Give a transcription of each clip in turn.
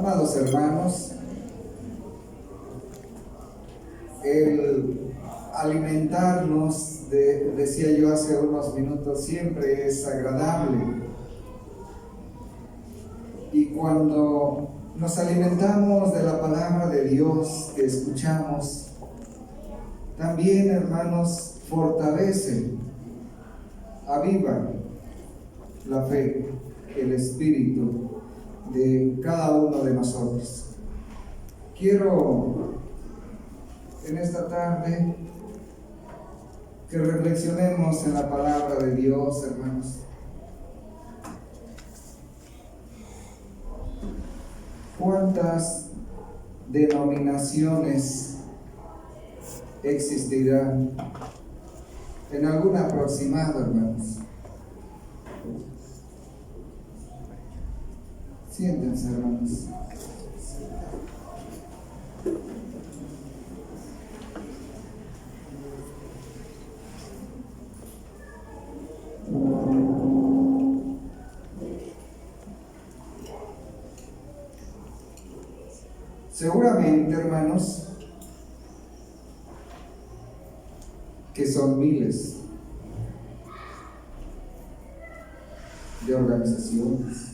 Amados hermanos, el alimentarnos, decía yo hace unos minutos, siempre es agradable. Y cuando nos alimentamos de la palabra de Dios que escuchamos, también, hermanos, fortalece, aviva la fe, el espíritu de cada uno de nosotros. Quiero en esta tarde que reflexionemos en la palabra de Dios, hermanos. ¿Cuántas denominaciones existirán? En algún aproximado, hermanos. Siéntense, hermanos. Seguramente, hermanos, que son miles de organizaciones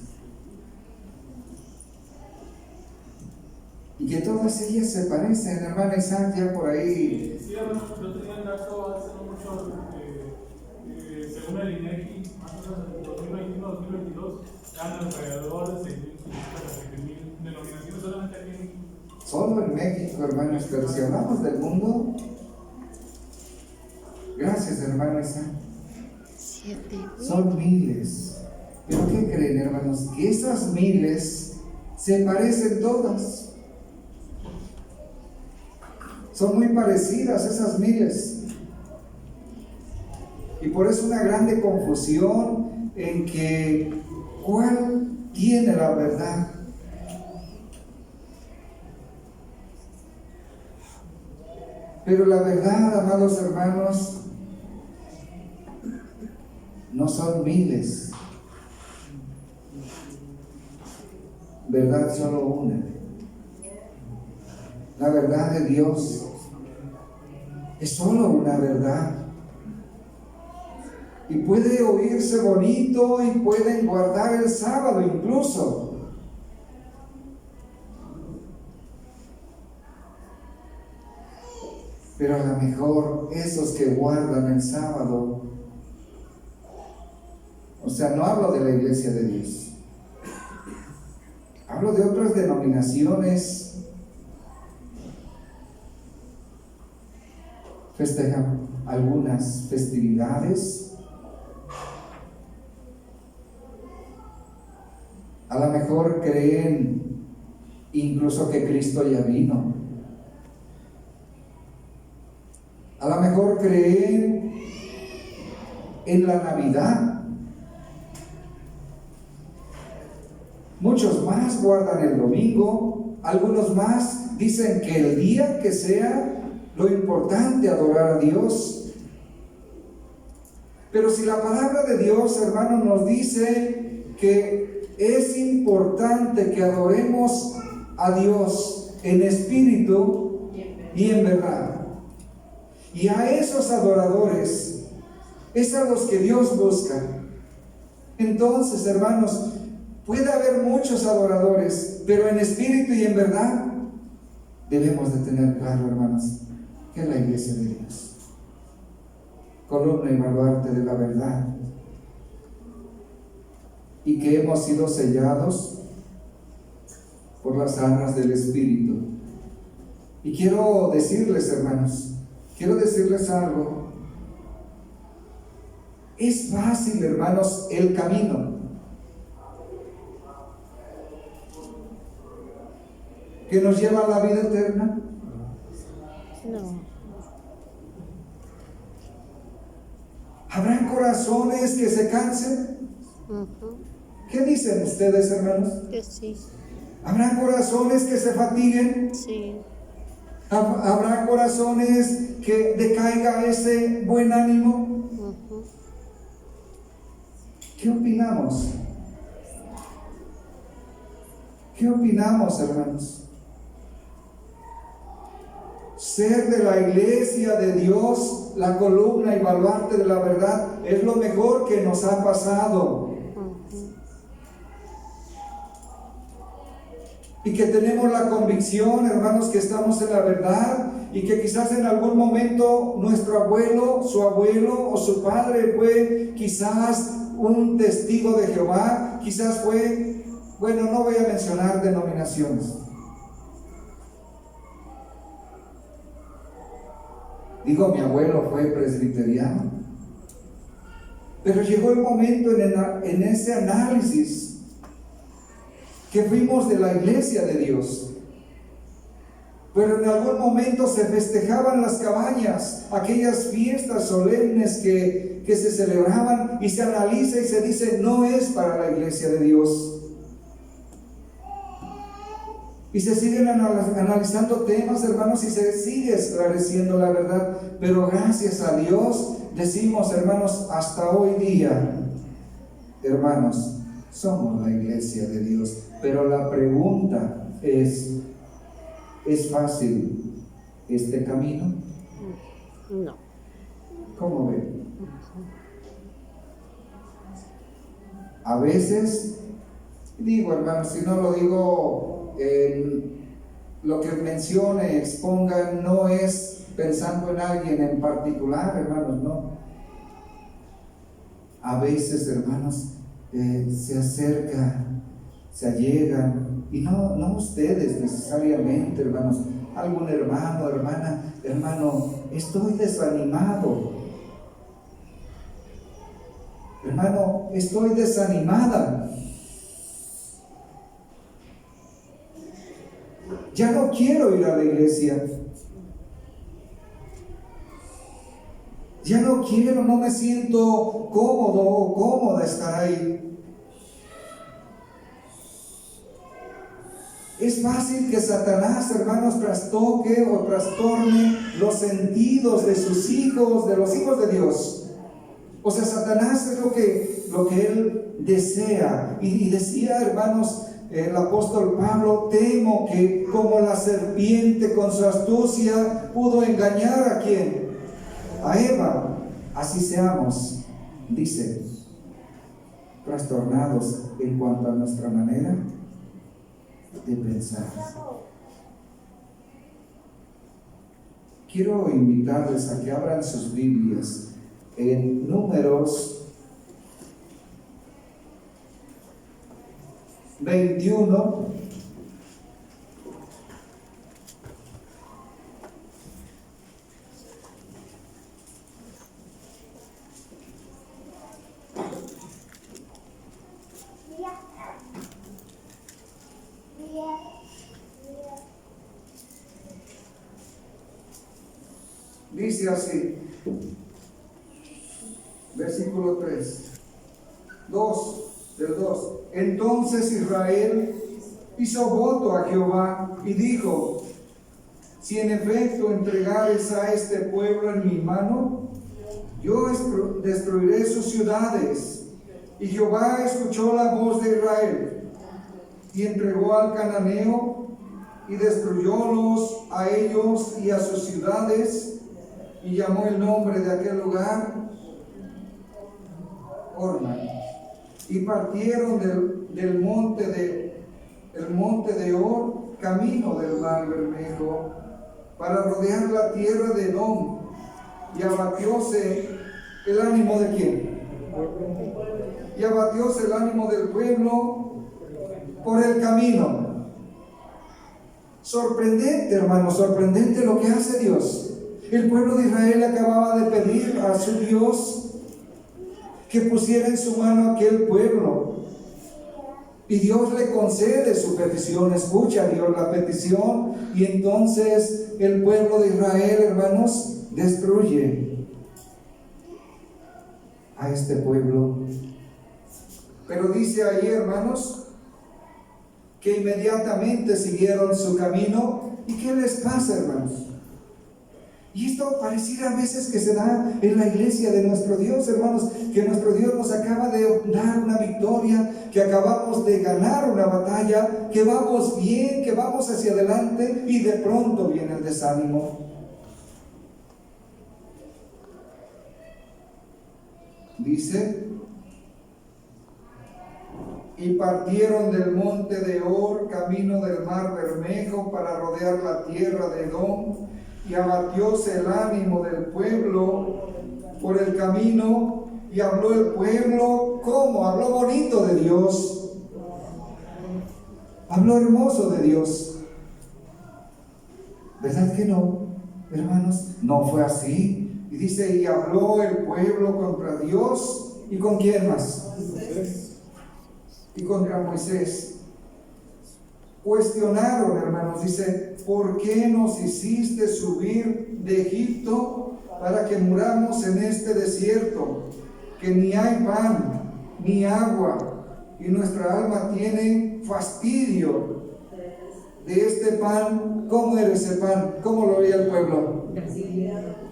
y que todas ellas se parecen, hermana Isaac, ya por ahí. Sí, hermano, yo tenía el dato hace mucho, según el INEGI, más o menos en 2021-2022, eran alrededor de 6.000 denominaciones solamente aquí en México. Solo en México, hermanos, pero si hablamos del mundo, gracias, hermano Isaac, son miles. ¿Pero qué creen, hermanos? Que esas miles se parecen todas. Son muy parecidas esas miles. Y por eso una grande confusión en que ¿cuál tiene la verdad? Pero la verdad, amados hermanos, no son miles. Verdad solo una. La verdad de Dios es solo una verdad. Y puede oírse bonito y pueden guardar el sábado incluso. Pero a lo mejor esos que guardan el sábado, o sea, no hablo de la iglesia de Dios, hablo de otras denominaciones, festejan algunas festividades, a lo mejor creen incluso que Cristo ya vino. A lo mejor creen en la Navidad. Muchos más guardan el domingo. Algunos más dicen que el día que sea, lo importante adorar a Dios. Pero si la palabra de Dios, hermano, nos dice que es importante que adoremos a Dios en espíritu y en verdad. Y a esos adoradores es a los que Dios busca. Entonces, hermanos, puede haber muchos adoradores, pero en espíritu y en verdad debemos de tener claro, hermanos, que es la iglesia de Dios, columna y baluarte de la verdad, y que hemos sido sellados por las armas del Espíritu. Y quiero decirles, hermanos, algo. Es fácil, hermanos, el camino. ¿Que nos lleva a la vida eterna? No. ¿Habrán corazones que se cansen? ¿Qué dicen ustedes, hermanos? Que sí. ¿Habrán corazones que se fatiguen? Sí. ¿Habrá corazones que decaiga ese buen ánimo? ¿Qué opinamos? ¿Qué opinamos, hermanos? Ser de la iglesia de Dios, la columna y baluarte de la verdad, es lo mejor que nos ha pasado. Y que tenemos la convicción, hermanos, que estamos en la verdad y que quizás en algún momento nuestro abuelo, su abuelo o su padre fue quizás un testigo de Jehová, quizás fue, bueno, no voy a mencionar denominaciones. Digo, mi abuelo fue presbiteriano. Pero llegó el momento en ese análisis que fuimos de la iglesia de Dios. Pero en algún momento se festejaban las cabañas, aquellas fiestas solemnes que se celebraban, y se analiza y se dice, no es para la iglesia de Dios. Y se siguen analizando temas, hermanos, y se sigue esclareciendo la verdad. Pero gracias a Dios, decimos, hermanos, hasta hoy día, hermanos, somos la iglesia de Dios. Pero la pregunta ¿es fácil este camino? No. ¿Cómo ven? A veces, digo, hermanos, si no lo digo en lo que mencione, exponga, no es pensando en alguien en particular, hermanos, no. A veces, hermanos, se acerca, se allegan, y no ustedes necesariamente, hermanos, algún hermano, hermana, hermano, estoy desanimado, hermano, estoy desanimada, ya no quiero ir a la iglesia, ya no quiero, no me siento cómodo o cómoda estar ahí. Es fácil que Satanás, hermanos, trastoque o trastorne los sentidos de sus hijos, de los hijos de Dios. O sea, Satanás es lo que él desea. Y decía, hermanos, el apóstol Pablo, temo que como la serpiente con su astucia pudo engañar ¿a quién? A Eva. Así seamos, dice, trastornados en cuanto a nuestra manera de pensar. Quiero invitarles a que abran sus Biblias en Números 21. Dice así, versículo 3, 2. Entonces Israel hizo voto a Jehová y dijo, si en efecto entregares a este pueblo en mi mano, yo destruiré sus ciudades. Y Jehová escuchó la voz de Israel y entregó al cananeo y destruyólos a ellos y a sus ciudades, y llamó el nombre de aquel lugar Orma. Y partieron del monte de Or, camino del mar Bermejo, para rodear la tierra de Edom. Y abatióse el ánimo de quién? Y abatióse el ánimo del pueblo por el camino. Sorprendente, hermano, sorprendente lo que hace Dios. El pueblo de Israel acababa de pedir a su Dios que pusiera en su mano aquel pueblo. Y Dios le concede su petición, escucha Dios la petición, y entonces el pueblo de Israel, hermanos, destruye a este pueblo. Pero dice ahí, hermanos, que inmediatamente siguieron su camino. ¿Y qué les pasa, hermanos? Y esto pareciera a veces que se da en la iglesia de nuestro Dios, hermanos, que nuestro Dios nos acaba de dar una victoria, que acabamos de ganar una batalla, que vamos bien, que vamos hacia adelante, y de pronto viene el desánimo. Dice: y partieron del monte de Hor, camino del mar Bermejo, para rodear la tierra de Edom, y abatióse el ánimo del pueblo por el camino, y habló el pueblo, ¿cómo? Habló bonito de Dios, habló hermoso de Dios. ¿Verdad que no, hermanos? No fue así. Y dice: y habló el pueblo contra Dios, ¿y con quién más? Y contra Moisés. Cuestionaron, hermanos, dice: ¿por qué nos hiciste subir de Egipto para que muramos en este desierto, que ni hay pan ni agua, y nuestra alma tiene fastidio de este pan? ¿Cómo era ese pan? ¿Cómo lo veía el pueblo?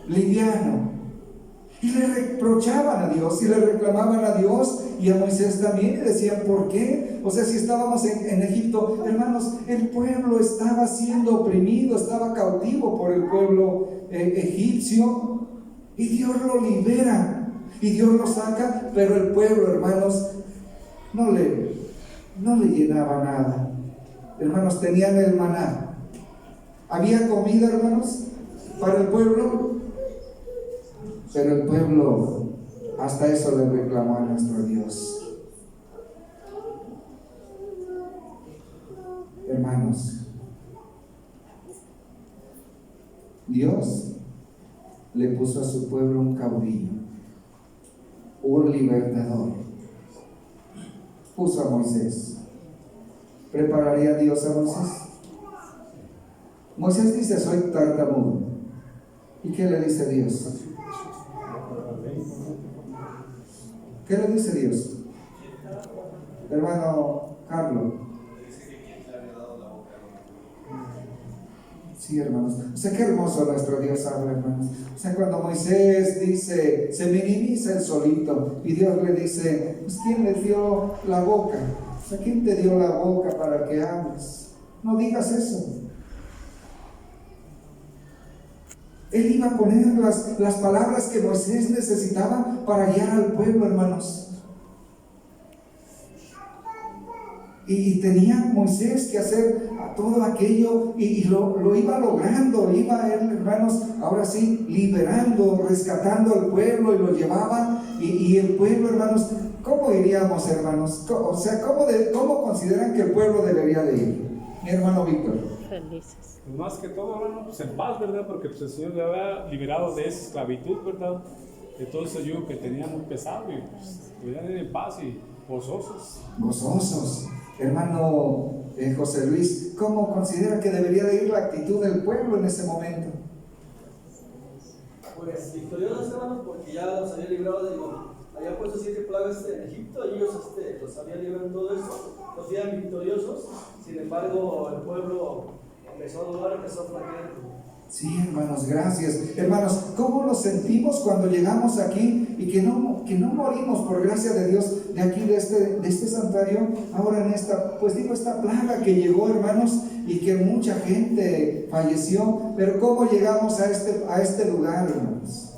Liviano. Y le reprochaban a Dios, y le reclamaban a Dios y a Moisés también, y decían: ¿por qué? O sea, si estábamos en Egipto, hermanos, el pueblo estaba siendo oprimido, estaba cautivo por el pueblo egipcio, y Dios lo libera, y Dios lo saca, pero el pueblo, hermanos, no le llenaba nada. Hermanos, tenían el maná. ¿Había comida, hermanos, para el pueblo? Pero el pueblo hasta eso le reclamó a nuestro Dios. Hermanos, Dios le puso a su pueblo un caudillo, un libertador. Puso a Moisés. ¿Prepararía Dios a Moisés? Moisés dice: soy tartamudo. ¿Y qué le dice Dios? ¿Qué le dice Dios? Hermano Carlos. Sí, hermanos. O sea, qué hermoso nuestro Dios habla, hermanos. O sea, cuando Moisés dice, se minimiza el solito, y Dios le dice: pues, ¿quién le dio la boca? O sea, ¿quién te dio la boca para que hables? No digas eso. Él iba a poner las palabras que Moisés necesitaba para guiar al pueblo, hermanos. Y tenía Moisés que hacer todo aquello, y lo iba logrando, iba él, hermanos, ahora sí, liberando, rescatando al pueblo, y lo llevaba, y el pueblo, hermanos, ¿cómo iríamos, hermanos? O sea, ¿cómo consideran que el pueblo debería de ir? Mi hermano Víctor. Felices. Pues más que todo, hermano, pues en paz, ¿verdad? Porque pues el Señor le había liberado de esa esclavitud, ¿verdad? De todo ese yugo que tenía muy pesado, y pues podían ir en paz y gozosos. Gozosos. Hermano José Luis, ¿cómo considera que debería de ir la actitud del pueblo en ese momento? Pues victoriosos, hermanos, porque ya los había librado había puesto 7 plagas en Egipto, y ellos los habían librado en todo esto, los días victoriosos. Sin embargo, el pueblo empezó a dudar, empezó a flaquear. Sí, hermanos, gracias. Hermanos, ¿cómo nos sentimos cuando llegamos aquí y que no morimos por gracia de Dios de aquí, de este santuario? Ahora en esta plaga que llegó, hermanos, y que mucha gente falleció. Pero ¿cómo llegamos a este lugar, hermanos?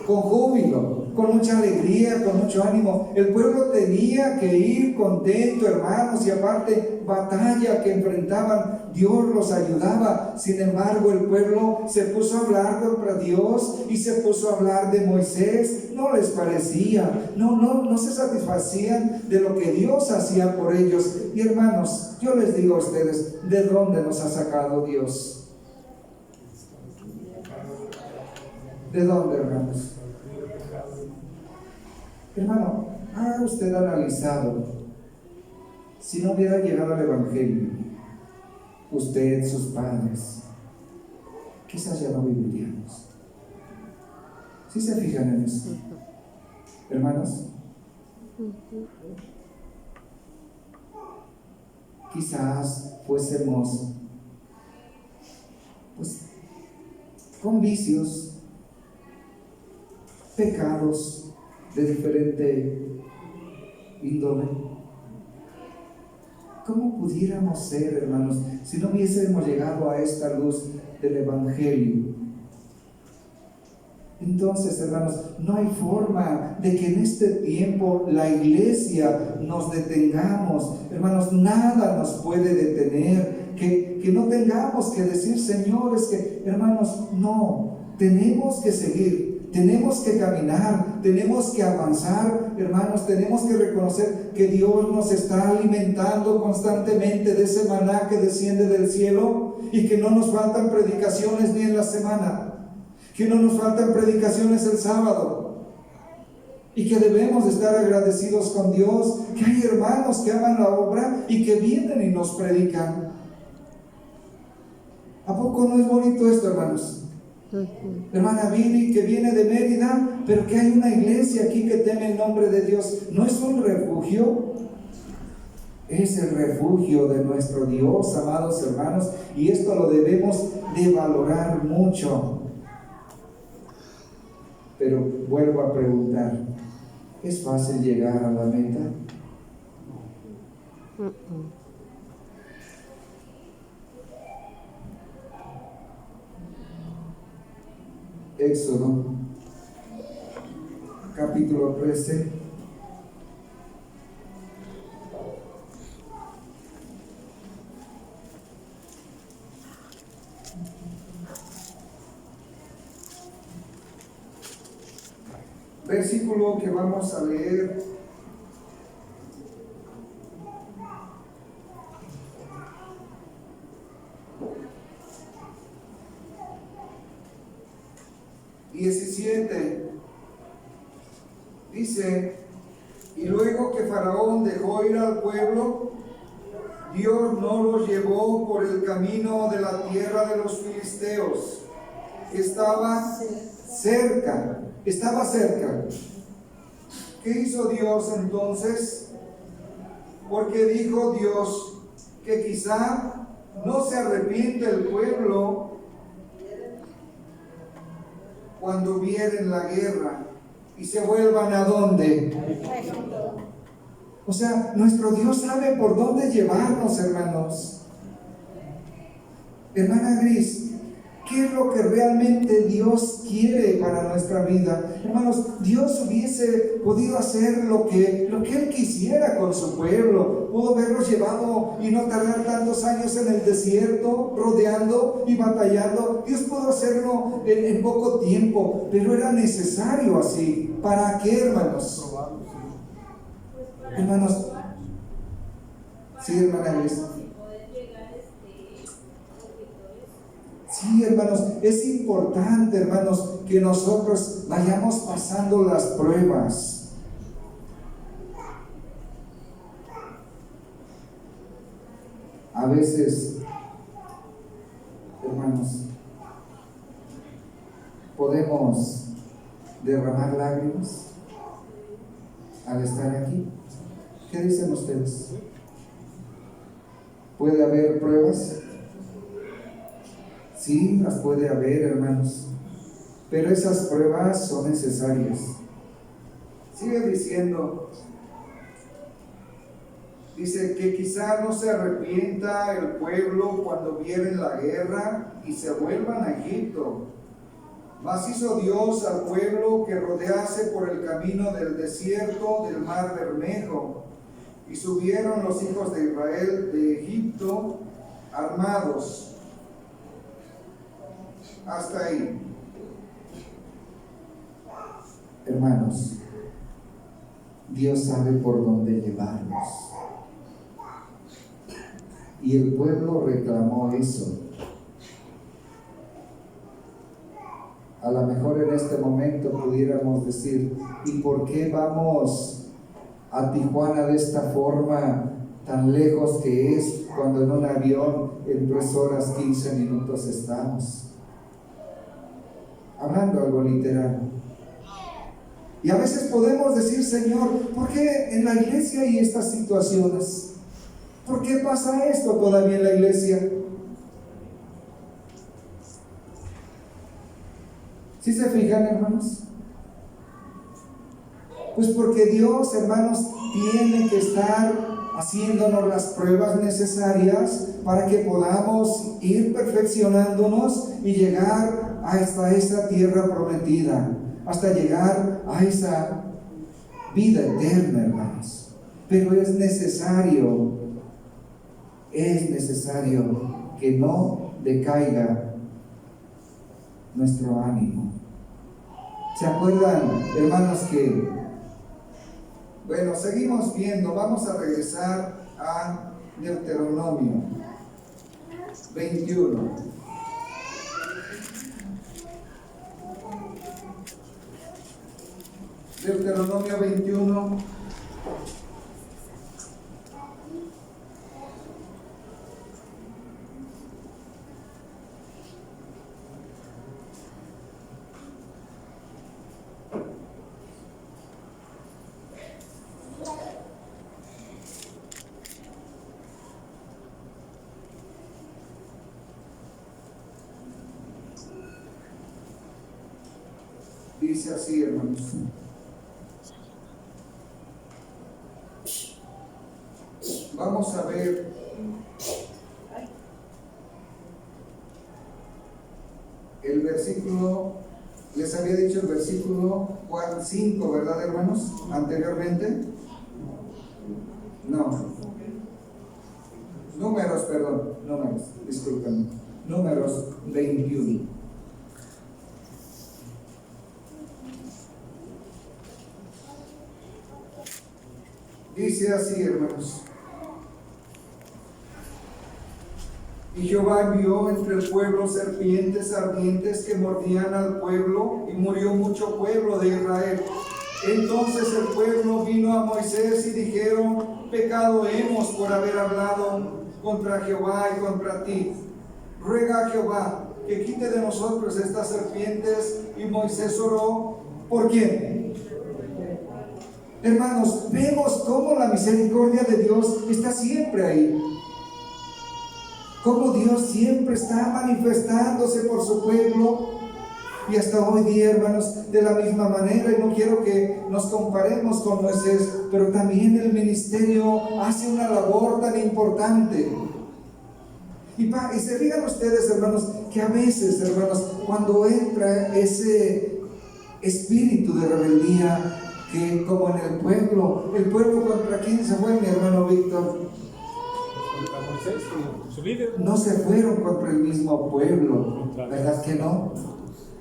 Con júbilo, con mucha alegría, con mucho ánimo. El pueblo tenía que ir contento, hermanos, y aparte batalla que enfrentaban, Dios los ayudaba. Sin embargo, el pueblo se puso a hablar contra Dios y se puso a hablar de Moisés. No les parecía, no se satisfacían de lo que Dios hacía por ellos. Y hermanos, yo les digo a ustedes, ¿de dónde nos ha sacado Dios? ¿De dónde, hermanos? Hermano, ¿ha usted analizado si no hubiera llegado al Evangelio, usted, sus padres, quizás ya no viviríamos? ¿Sí se fijan en eso, hermanos? Quizás fuésemos con vicios, pecados de diferente índole. ¿Cómo pudiéramos ser, hermanos, si no hubiésemos llegado a esta luz del Evangelio? Entonces, hermanos, no hay forma de que en este tiempo la iglesia nos detengamos. Hermanos, nada nos puede detener. Que no tengamos que decir, señores, que hermanos, no, tenemos que seguir, tenemos que caminar, tenemos que avanzar, hermanos, tenemos que reconocer que Dios nos está alimentando constantemente de ese maná que desciende del cielo y que no nos faltan predicaciones ni en la semana, que no nos faltan predicaciones el sábado y que debemos de estar agradecidos con Dios, que hay hermanos que aman la obra y que vienen y nos predican. ¿A poco no es bonito esto, hermanos? Hermana Viri, que viene de Mérida, pero que hay una iglesia aquí que teme el nombre de Dios. ¿No es un refugio? Es el refugio de nuestro Dios, amados hermanos, y esto lo debemos de valorar mucho. Pero vuelvo a preguntar, ¿es fácil llegar a la meta? Éxodo, capítulo 13. Versículo que vamos a leer. Dice: y luego que Faraón dejó ir al pueblo, Dios no los llevó por el camino de la tierra de los filisteos, que estaba cerca. ¿Qué hizo Dios entonces? Porque dijo Dios que quizá no se arrepiente el pueblo cuando vieren la guerra y se vuelvan ¿a dónde? O sea, nuestro Dios sabe por dónde llevarnos, hermanos. Hermana Gris, ¿qué es lo que realmente Dios quiere para nuestra vida? Hermanos, Dios hubiese podido hacer lo que Él quisiera con su pueblo. Pudo haberlos llevado y no tardar tantos años en el desierto, rodeando y batallando. Dios pudo hacerlo en poco tiempo, pero era necesario así. ¿Para qué, hermanos? Hermanos, sí, hermana Luis. Sí, hermanos, es importante, hermanos, que nosotros vayamos pasando las pruebas. A veces, hermanos, podemos derramar lágrimas al estar aquí. ¿Qué dicen ustedes? ¿Puede haber pruebas? Sí, las puede haber, hermanos, pero esas pruebas son necesarias. Sigue diciendo, dice que quizá no se arrepienta el pueblo cuando vieren la guerra y se vuelvan a Egipto. Mas hizo Dios al pueblo que rodease por el camino del desierto del mar Bermejo, y subieron los hijos de Israel de Egipto armados. Hasta ahí. Hermanos, Dios sabe por dónde llevarnos. Y el pueblo reclamó eso. A lo mejor en este momento pudiéramos decir, ¿y por qué vamos a Tijuana de esta forma tan lejos que es, cuando en un avión en 3 horas 15 minutos estamos? Hablando algo literal. Y a veces podemos decir, Señor, ¿por qué en la iglesia hay estas situaciones? ¿Por qué pasa esto todavía en la iglesia? ¿Sí se fijan, hermanos? Pues porque Dios, hermanos, tiene que estar haciéndonos las pruebas necesarias para que podamos ir perfeccionándonos y llegar hasta esa tierra prometida, hasta llegar a esa vida eterna, hermanos. Pero es necesario que no decaiga nuestro ánimo. ¿Se acuerdan, hermanos, que bueno, seguimos viendo, vamos a regresar a Deuteronomio 21. Deuteronomio 21. Dice así, hermanos. Vamos a ver el versículo, les había dicho el versículo 5, ¿verdad, hermanos? Anteriormente. No. Números, disculpen. Números 21. Dice así, hermanos. Y Jehová envió entre el pueblo serpientes ardientes que mordían al pueblo, y murió mucho pueblo de Israel. Entonces el pueblo vino a Moisés y dijeron: pecado hemos por haber hablado contra Jehová y contra ti. Ruega a Jehová que quite de nosotros estas serpientes. Y Moisés oró, ¿por quién? Hermanos, vemos cómo la misericordia de Dios está siempre ahí. Cómo Dios siempre está manifestándose por su pueblo. Y hasta hoy día, hermanos, de la misma manera. Y no quiero que nos comparemos con Moisés, pero también el ministerio hace una labor tan importante. Y se fijan ustedes, hermanos, que a veces, hermanos, cuando entra ese espíritu de rebeldía, que como en el pueblo contra quién se fue, mi hermano Víctor, Contra Moisés, su líder. no se fueron contra el mismo pueblo, ¿verdad que no?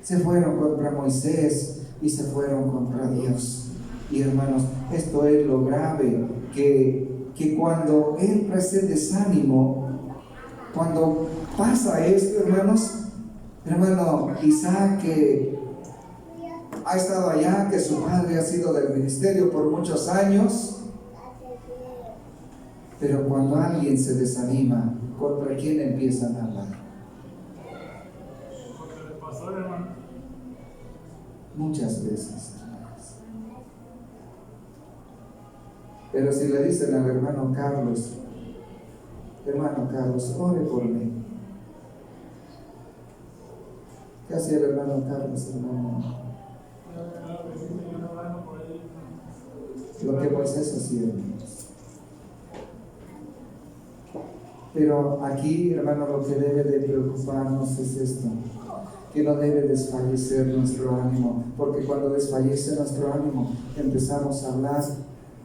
Se fueron contra Moisés y se fueron contra Dios. Y hermanos, esto es lo grave, que cuando entra ese desánimo, cuando pasa esto, hermanos, hermano Isaac, que ha estado allá, que su padre ha sido del ministerio por muchos años, pero cuando alguien se desanima, ¿contra quién empiezan a hablar? Contra el pastor, hermano. Muchas veces, hermanos. Pero si le dicen al hermano Carlos, ore por mí. ¿Qué hacía el hermano Carlos, hermano? Lo que Moisés hacía, hermanos. Pero aquí, hermano, lo que debe de preocuparnos es esto, que no debe desfallecer nuestro ánimo, porque cuando desfallece nuestro ánimo, empezamos a hablar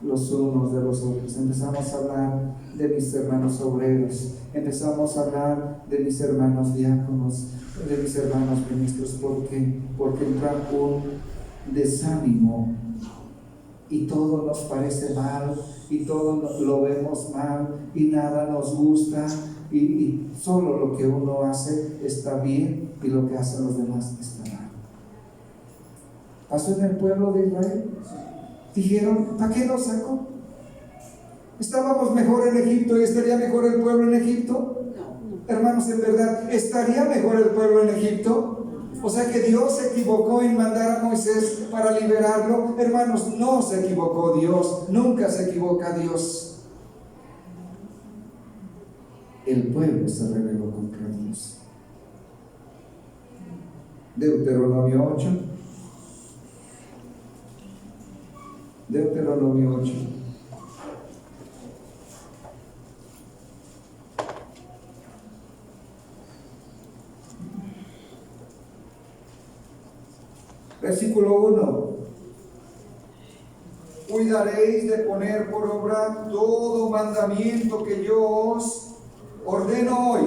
los unos de los otros, empezamos a hablar de mis hermanos obreros, empezamos a hablar de mis hermanos diáconos, de mis hermanos ministros. ¿Por qué? Porque entra un desánimo y todo nos parece mal, y todo lo vemos mal, y nada nos gusta, y solo lo que uno hace está bien, y lo que hacen los demás está mal. ¿Pasó en el pueblo de Israel? Dijeron: ¿para qué nos sacó? ¿Estábamos mejor en Egipto y estaría mejor el pueblo en Egipto? No. Hermanos, en verdad, ¿estaría mejor el pueblo en Egipto? O sea que Dios se equivocó en mandar a Moisés para liberarlo. Hermanos, no se equivocó Dios, nunca se equivoca Dios. El pueblo se rebeló contra Dios. Deuteronomio 8. Deuteronomio 8. Versículo 1. Cuidaréis de poner por obra todo mandamiento que yo os ordeno hoy.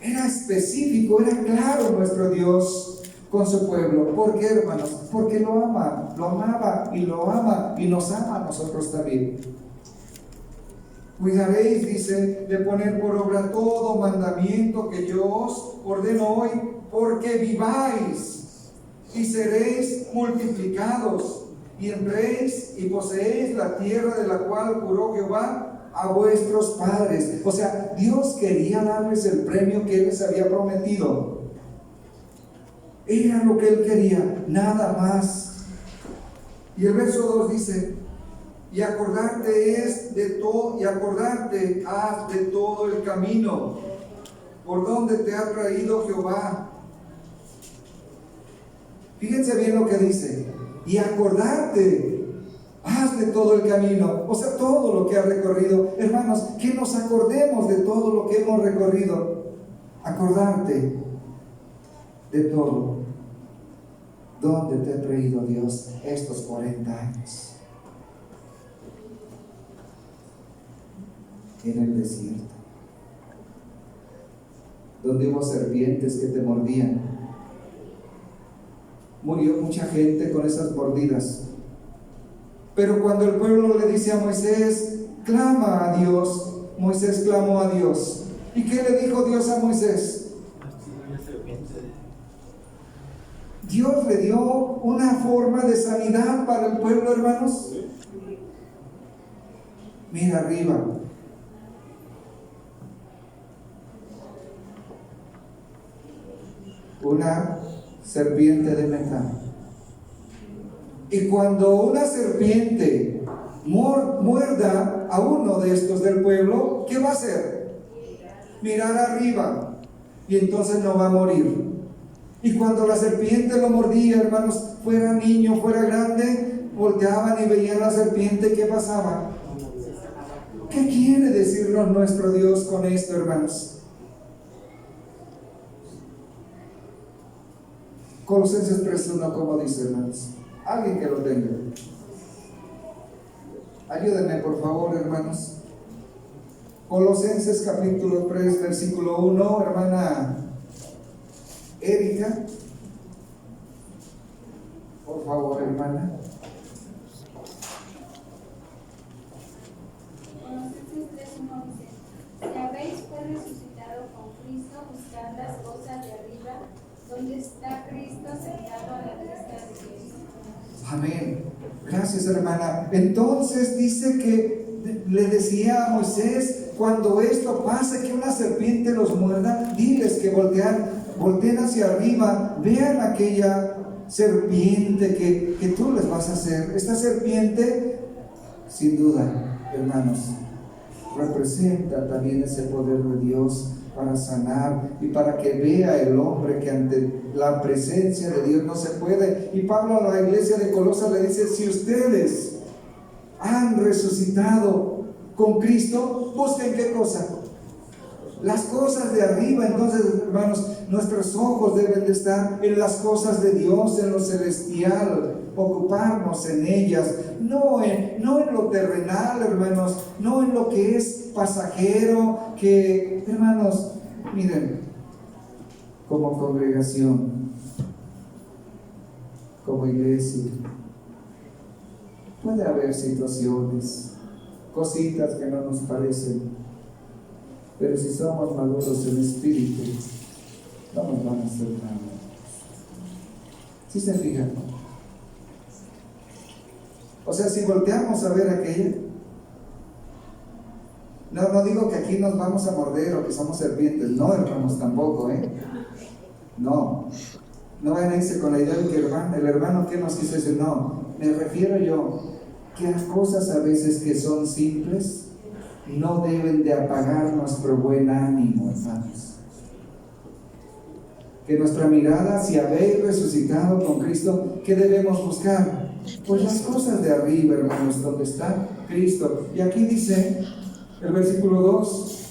Era específico, era claro nuestro Dios con su pueblo. ¿Por qué, hermanos? Porque lo ama, lo amaba y lo ama y nos ama a nosotros también. Cuidaréis, dice, de poner por obra todo mandamiento que yo os ordeno hoy, porque viváis y seréis multiplicados y entraréis y poseéis la tierra de la cual juró Jehová a vuestros padres. O sea, Dios quería darles el premio que Él les había prometido. Era lo que Él quería, nada más. Y el verso 2 dice: y acordarte has de todo el camino por donde te ha traído Jehová. Fíjense bien lo que dice: y acordarte has de todo el camino, o sea, todo lo que ha recorrido. Hermanos, que nos acordemos de todo lo que hemos recorrido. Acordarte de todo. ¿Dónde te ha traído Dios estos 40 años? En el desierto, donde hubo serpientes que te mordían. Murió mucha gente con esas mordidas. Pero cuando el pueblo le dice a Moisés: clama a Dios, Moisés clamó a Dios. ¿Y qué le dijo Dios a Moisés? Dios le dio una forma de sanidad para el pueblo, hermanos. Mira arriba. Una serpiente de metal. Y cuando una serpiente muerda a uno de estos del pueblo, ¿qué va a hacer? Mirar arriba, y entonces no va a morir. Y cuando la serpiente lo mordía, hermanos, fuera niño, fuera grande, volteaban y veían la serpiente, ¿qué pasaba? ¿Qué quiere decirnos nuestro Dios con esto, hermanos? Colosenses 3:1, ¿cómo dice, hermanos? Alguien que lo tenga. Ayúdenme, por favor, hermanos. Colosenses capítulo 3, versículo 1, hermana Erika. Por favor, hermana. Colosenses 3:1 dice: si habéis pues resucitado con Cristo, buscad las cosas de arriba, donde está Cristo sentado a la diestra de Dios. Amén. Gracias, hermana. Entonces dice que le decía a Moisés: cuando esto pase, que una serpiente los muerda, diles que volteen hacia arriba, vean aquella serpiente que tú les vas a hacer. Esta serpiente, sin duda, hermanos, representa también ese poder de Dios para sanar y para que vea el hombre que ante la presencia de Dios no se puede. Y Pablo a la iglesia de Colosas le dice: si ustedes han resucitado con Cristo, busquen ¿qué cosa? Las cosas de arriba. Entonces, hermanos, nuestros ojos deben de estar en las cosas de Dios, en lo celestial, ocuparnos en ellas, no en lo terrenal, hermanos, no en lo que es pasajero, que, hermanos, miren, como congregación, como iglesia, puede haber situaciones, cositas que no nos parecen, pero si somos maduros en espíritu, no nos van a hacer nada. ¿Sí se fijan? O sea, si volteamos a ver aquella, no digo que aquí nos vamos a morder o que somos serpientes, no, hermanos, tampoco, no vayan a irse con la idea de que el hermano que nos quiso decir. No, me refiero yo que las cosas a veces que son simples no deben de apagar nuestro buen ánimo, hermanos. Que nuestra mirada, si habéis resucitado con Cristo, ¿qué debemos buscar? Pues las cosas de arriba, hermanos, donde está Cristo. Y aquí dice el versículo 2,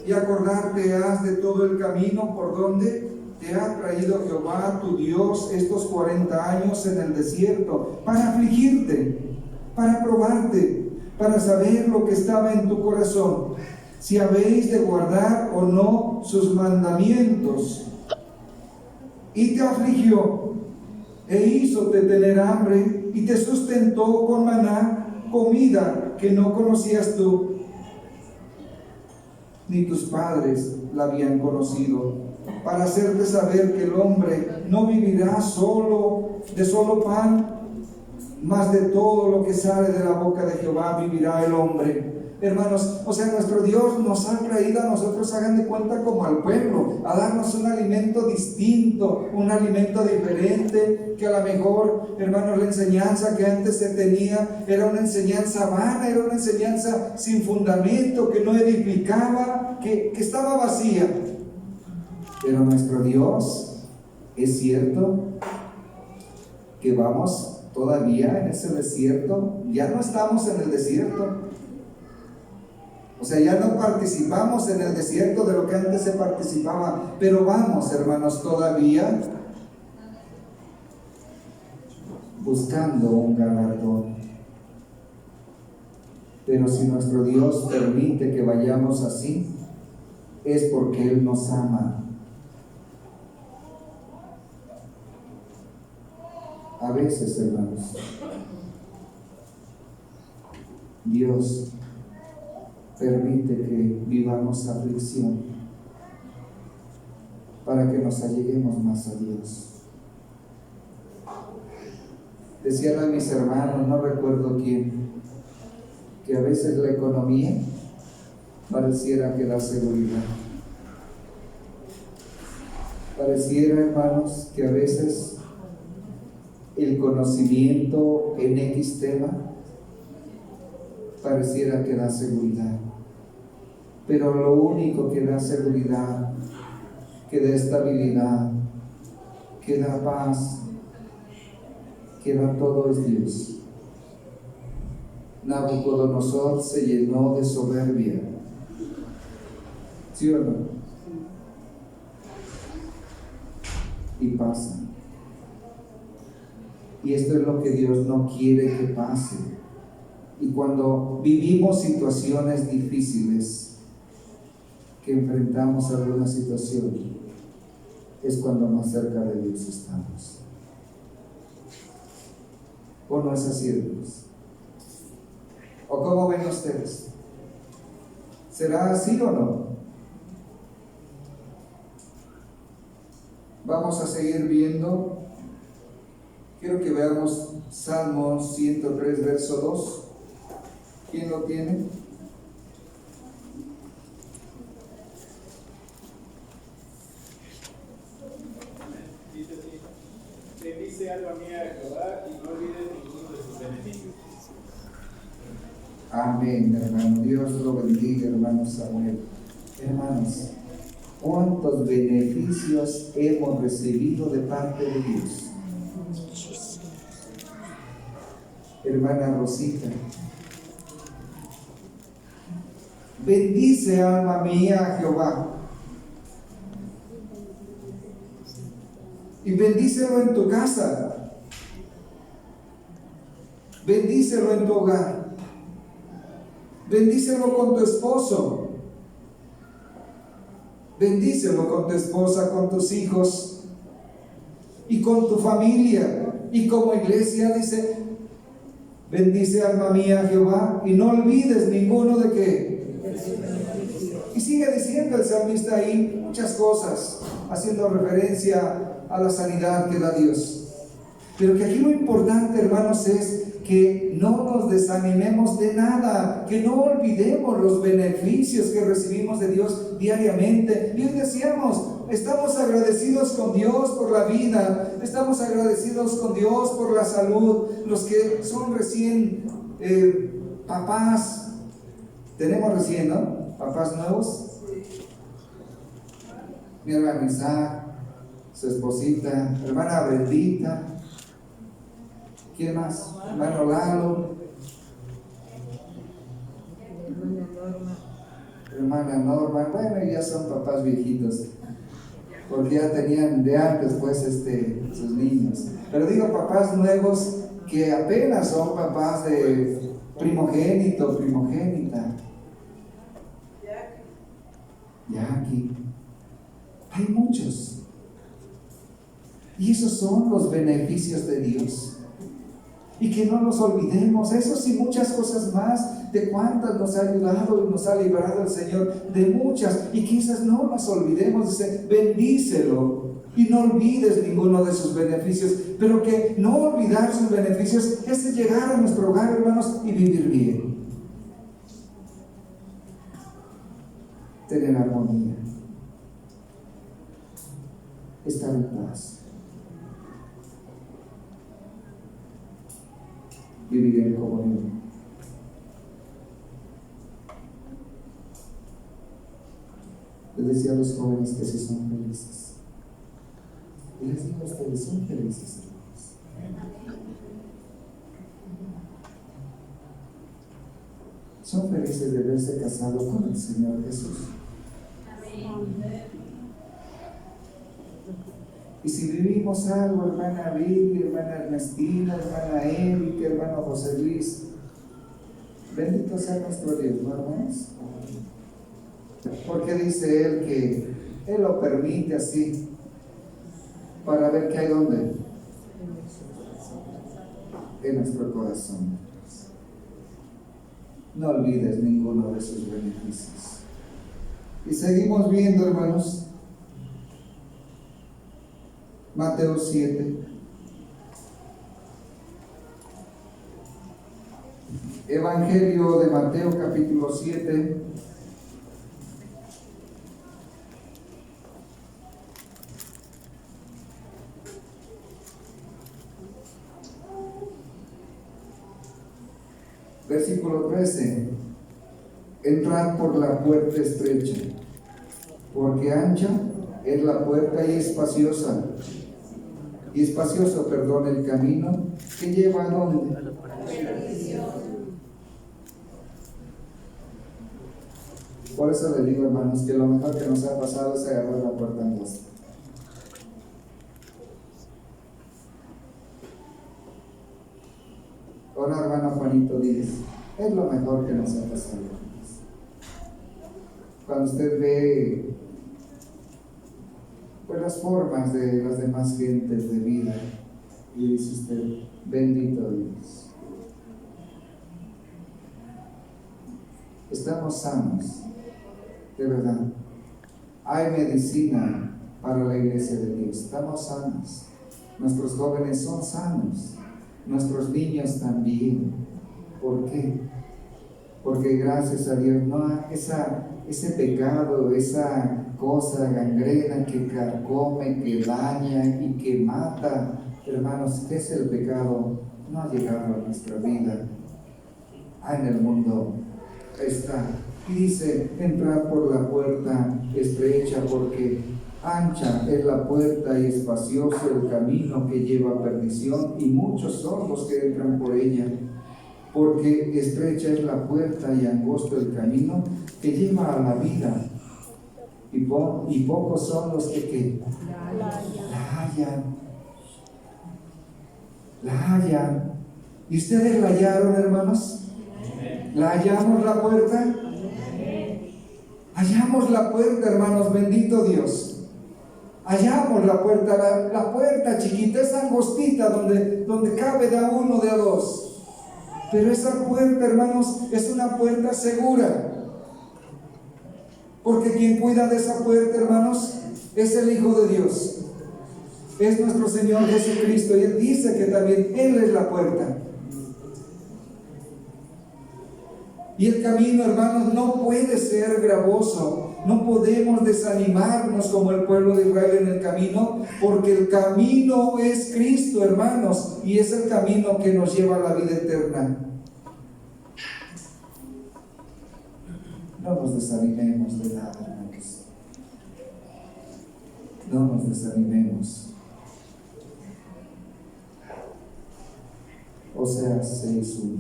y acordarte has de todo el camino por donde te ha traído Jehová tu Dios estos 40 años en el desierto, para afligirte, para probarte, para saber lo que estaba en tu corazón, si habéis de guardar o no sus mandamientos. Y te afligió, e hízote tener hambre, y te sustentó con maná, comida que no conocías tú, ni tus padres la habían conocido, para hacerte saber que el hombre no vivirá de solo pan, mas de todo lo que sale de la boca de Jehová vivirá el hombre. Hermanos, o sea, nuestro Dios nos ha traído a nosotros, hagan de cuenta, como al pueblo, a darnos un alimento distinto, un alimento diferente, que a lo mejor, hermanos, la enseñanza que antes se tenía era una enseñanza vana, era una enseñanza sin fundamento, que no edificaba, que estaba vacía. Pero nuestro Dios, es cierto que vamos todavía en ese desierto, ya no estamos en el desierto. O sea, ya no participamos en el desierto de lo que antes se participaba, pero vamos, hermanos, todavía buscando un galardón. Pero si nuestro Dios permite que vayamos así, es porque Él nos ama. A veces, hermanos, Dios permite que vivamos aflicción para que nos alleguemos más a Dios. Decían a mis hermanos, no recuerdo quién, que a veces la economía pareciera que da seguridad. Pareciera, hermanos, que a veces el conocimiento en X tema pareciera que da seguridad. Pero lo único que da seguridad, que da estabilidad, que da paz, que da todo, es Dios. Nabucodonosor se llenó de soberbia, ¿sí o no? Y pasa. Y esto es lo que Dios no quiere que pase. Y cuando vivimos situaciones difíciles, que enfrentamos alguna situación, es cuando más cerca de Dios estamos. ¿O no es así, hermanos? ¿O cómo ven ustedes? ¿Será así o no? Vamos a seguir viendo. Quiero que veamos Salmo 103, verso 2. ¿Quién lo tiene? Dice así: bendice alma mía a Jehová y no olvides ninguno de sus beneficios. Amén, hermano. Dios lo bendiga, hermano Samuel. Hermanos, ¿cuántos beneficios hemos recibido de parte de Dios? Hermana Rosita, bendice alma mía a Jehová y bendícelo en tu casa, bendícelo en tu hogar, bendícelo con tu esposo, bendícelo con tu esposa, con tus hijos y con tu familia. Y como iglesia dice: bendice alma mía a Jehová y no olvides ninguno de qué. Y sigue diciendo el salmista ahí muchas cosas, haciendo referencia a la sanidad que da Dios. Pero que aquí lo importante, hermanos, es que no nos desanimemos de nada, que no olvidemos los beneficios que recibimos de Dios diariamente. Y hoy decíamos, estamos agradecidos con Dios por la vida, estamos agradecidos con Dios por la salud. Los que son recién papás, tenemos recién, ¿no? Papás nuevos. mi hermano Isaac, su esposita, hermana Brendita, ¿quién más? Hermano Lalo, hermana Norma. Bueno, ya son papás viejitos, porque ya tenían de antes pues sus niños. Pero digo papás nuevos que apenas son papás de primogénito, primogénita. Ya aquí hay muchos. Y esos son los beneficios de Dios. Y que no nos olvidemos, esos y muchas cosas más, de cuántas nos ha ayudado y nos ha librado el Señor, de muchas, y quizás no nos olvidemos. Dice, bendícelo y no olvides ninguno de sus beneficios, pero que no olvidar sus beneficios es llegar a nuestro hogar, hermanos, y vivir bien, tener armonía, estar en paz, vivir en comunión. Les decía a los jóvenes que si son felices, y les digo a ustedes, son felices, hermanos. Son felices de haberse casado con el Señor Jesús. Y si vivimos algo, hermana Vivi, hermana Ernestina, hermana Erika, hermano José Luis, bendito sea nuestro Dios, ¿no, hermanos? Porque dice Él que Él lo permite así, para ver qué hay donde, en nuestro corazón. No olvides ninguno de sus beneficios. Y seguimos viendo, hermanos, Mateo 7. Evangelio de Mateo, capítulo 7. Versículo 13. Entrad por la puerta estrecha, porque ancha es la puerta y espacioso, el camino que lleva a donde. Por eso les digo, hermanos, que lo mejor que nos ha pasado es agarrar la puerta angosta. Hola, hermano Juanito Díaz, es lo mejor que nos ha pasado. Cuando usted ve pues las formas de las demás gentes de vida, y dice usted, bendito Dios, estamos sanos, de verdad. Hay medicina para la iglesia de Dios, estamos sanos, nuestros jóvenes son sanos, nuestros niños también. ¿Por qué? Porque gracias a Dios no hay ese pecado, esa cosa gangrena que carcome, que daña y que mata, hermanos, que es el pecado, no ha llegado a nuestra vida. En el mundo está. Y dice, entrad por la puerta estrecha, porque ancha es la puerta y espacioso el camino que lleva a perdición, y muchos son los que entran por ella. Porque estrecha es la puerta y angosto el camino que lleva a la vida, y pocos son los que la hallan. ¿Y ustedes la hallaron, hermanos? ¿La hallamos la puerta? Hallamos la puerta, hermanos, bendito Dios. Hallamos la puerta, la puerta chiquita, esa angostita donde cabe de a uno, de a dos. Pero esa puerta, hermanos, es una puerta segura. Porque quien cuida de esa puerta, hermanos, es el Hijo de Dios. Es nuestro Señor Jesucristo. Y Él dice que también Él es la puerta. Y el camino, hermanos, no puede ser gravoso. No podemos desanimarnos como el pueblo de Israel en el camino, porque el camino es Cristo, hermanos, y es el camino que nos lleva a la vida eterna. No nos desanimemos de nada, hermanos. no nos desanimemos. Oseas 6:1.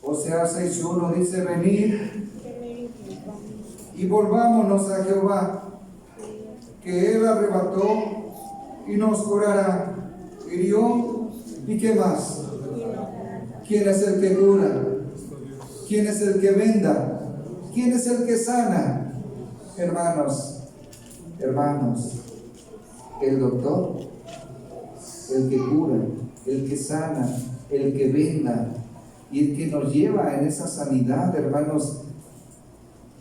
Oseas 6:1 dice: venid y volvámonos a Jehová, que Él arrebató y nos curará, hirió, ¿y qué más? ¿Quién es el que cura? ¿Quién es el que venda? ¿Quién es el que sana? Hermanos, el doctor, el que cura, el que sana, el que venda y el que nos lleva en esa sanidad, hermanos,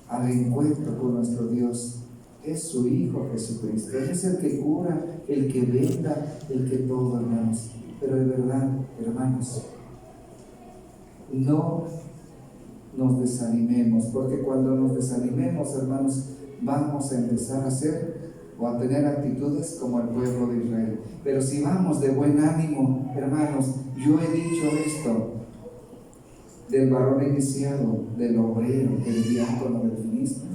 al encuentro con nuestro Dios, es su Hijo Jesucristo. Él es el que cura, el que venda, el que todo, hermanos. Pero de verdad, hermanos, no nos desanimemos, porque cuando nos desanimemos, hermanos, vamos a empezar a hacer o a tener actitudes como el pueblo de Israel. Pero si vamos de buen ánimo, hermanos, yo he dicho esto del varón iniciado, del obrero, del diácono, del ministro,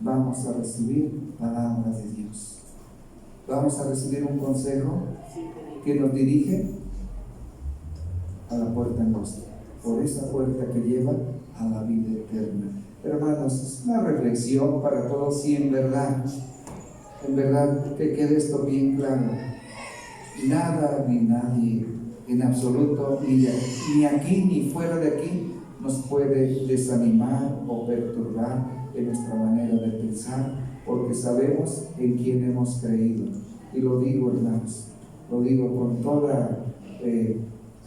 vamos a recibir palabra de Dios. Vamos a recibir un consejo que nos dirige a la puerta angosta, por esa puerta que lleva a la vida eterna. Hermanos, es una reflexión para todos y en verdad que quede esto bien claro. Nada ni nadie, en absoluto, ni aquí ni fuera de aquí, nos puede desanimar o perturbar en nuestra manera de pensar, porque sabemos en quién hemos creído. Y lo digo, hermanos, lo digo con todo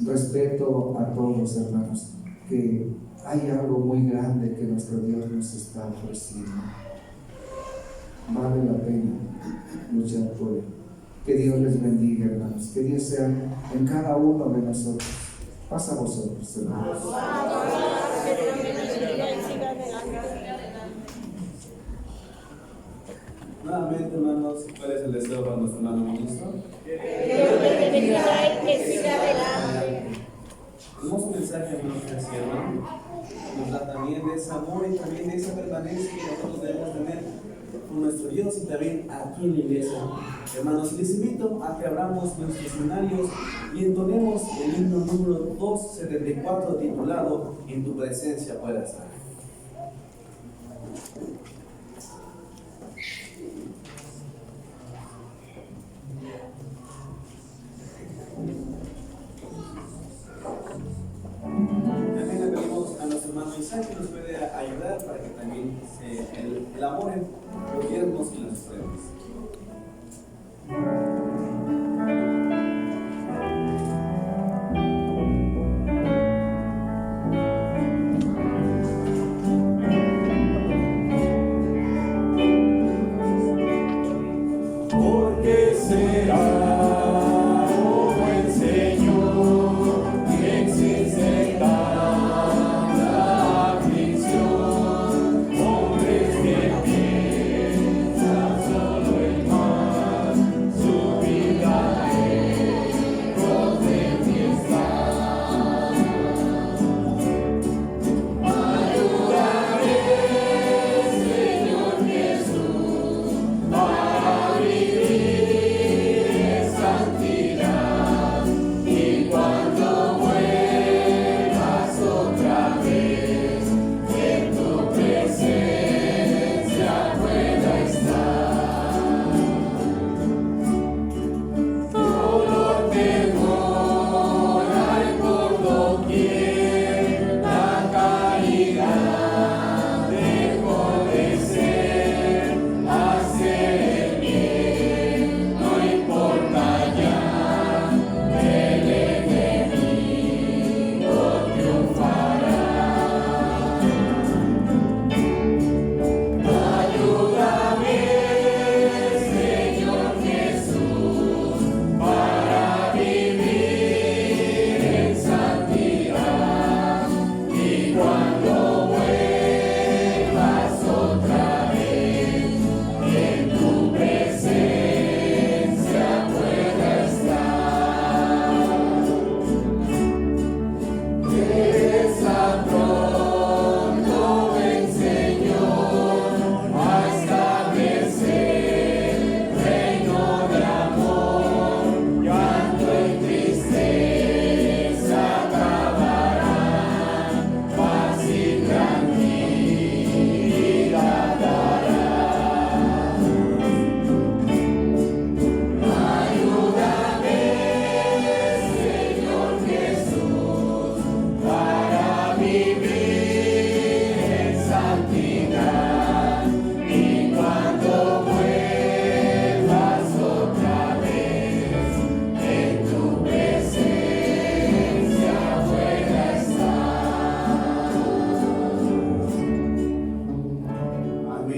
respeto a todos, hermanos, que hay algo muy grande que nuestro Dios nos está ofreciendo. Vale la pena luchar por él. Que Dios les bendiga, hermanos. Que Dios sea en cada uno de nosotros. Pasa a vosotros, hermanos. Nuevamente, hermanos, ¿cuál es el deseo para nuestro hermano ministro? Hermoso mensaje, hermanos, que así, hermano. Nos da también de ese amor y también de esa permanencia que nosotros debemos tener con nuestro Dios y también aquí en la iglesia. Hermanos, les invito a que abramos nuestros escenarios y entonemos el himno número 274 titulado En tu presencia pueda estar.